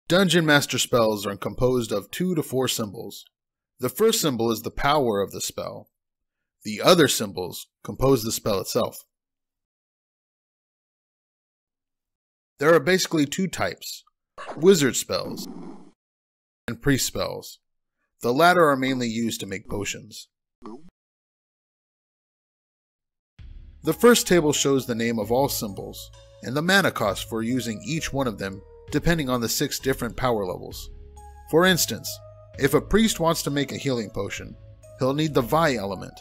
Dungeon Master spells are composed of 2 to 4 symbols. The first symbol is the power of the spell. The other symbols compose the spell itself. There are basically 2 types: wizard spells and priest spells. The latter are mainly used to make potions. The first table shows the name of all symbols and the mana cost for using each one of them depending on the 6 different power levels. For instance, if a priest wants to make a healing potion, he'll need the Vi element,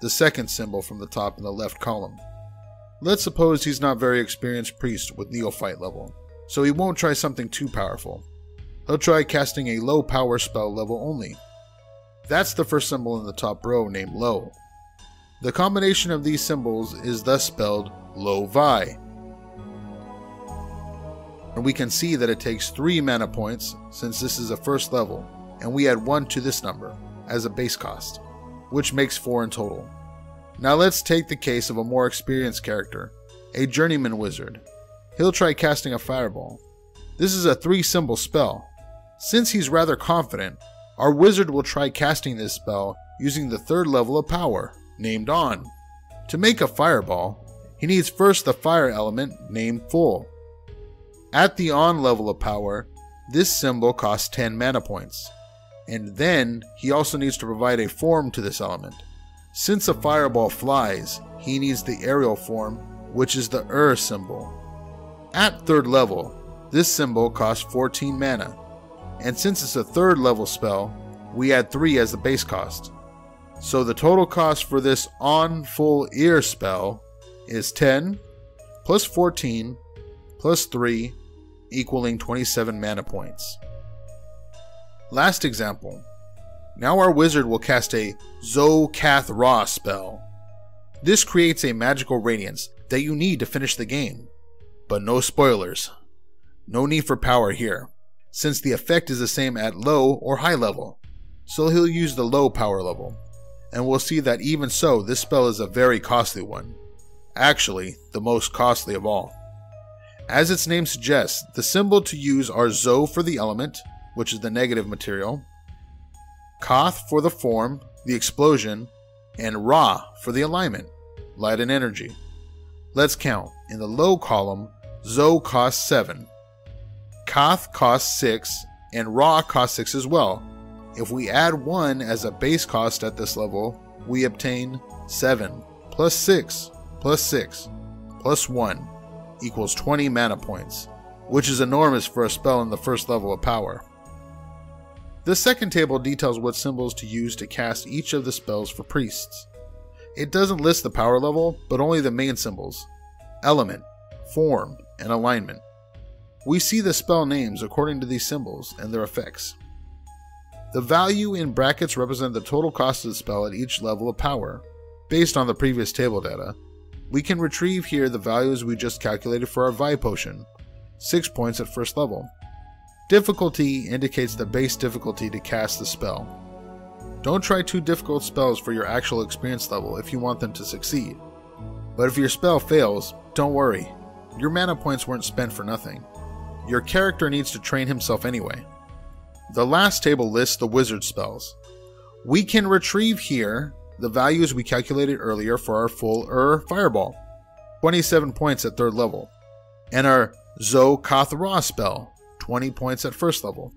the second symbol from the top in the left column. Let's suppose he's not very experienced priest with neophyte level, so he won't try something too powerful. He'll try casting a low power spell level only. That's the first symbol in the top row named Low. The combination of these symbols is thus spelled Low Vi. And we can see that it takes 3 mana points since this is a first level, and we add 1 to this number as a base cost, which makes 4 in total. Now let's take the case of a more experienced character, a journeyman wizard. He'll try casting a fireball. This is a 3 symbol spell. Since he's rather confident, our wizard will try casting this spell using the 3rd level of power, named On. To make a fireball, he needs first the fire element named Full. At the On level of power, this symbol costs 10 mana points, and then he also needs to provide a form to this element. Since a fireball flies, he needs the aerial form, which is the symbol. At 3rd level, this symbol costs 14 mana, and since it's a 3rd level spell, we add 3 as the base cost. So the total cost for this On Full Ear spell is 10 plus 14 plus 3 equaling 27 mana points. Last example. Now our wizard will cast a Zo-Kath Ra spell. This creates a magical radiance that you need to finish the game. But no spoilers. No need for power here, since the effect is the same at low or high level. So he'll use the low power level. And we'll see that even so, this spell is a very costly one. Actually, the most costly of all. As its name suggests, the symbol to use are Zo for the element, which is the negative material, Kath for the form, the explosion, and Ra for the alignment, light and energy. Let's count. In the low column, Zo costs 7, Kath costs 6, and Ra costs 6 as well. If we add 1 as a base cost at this level, we obtain 7 plus 6 plus 6 plus 1 equals 20 mana points, which is enormous for a spell in the first level of power. The second table details what symbols to use to cast each of the spells for priests. It doesn't list the power level, but only the main symbols: element, form, and alignment. We see the spell names according to these symbols and their effects. The value in brackets represent the total cost of the spell at each level of power. Based on the previous table data, we can retrieve here the values we just calculated for our Vi potion, 6 points at first level. Difficulty indicates the base difficulty to cast the spell. Don't try too difficult spells for your actual experience level if you want them to succeed. But if your spell fails, don't worry. Your mana points weren't spent for nothing. Your character needs to train himself anyway. The last table lists the wizard spells. We can retrieve here the values we calculated earlier for our full fireball, 27 points at 3rd level, and our Zo-Kath Ra spell, 20 points at 1st level.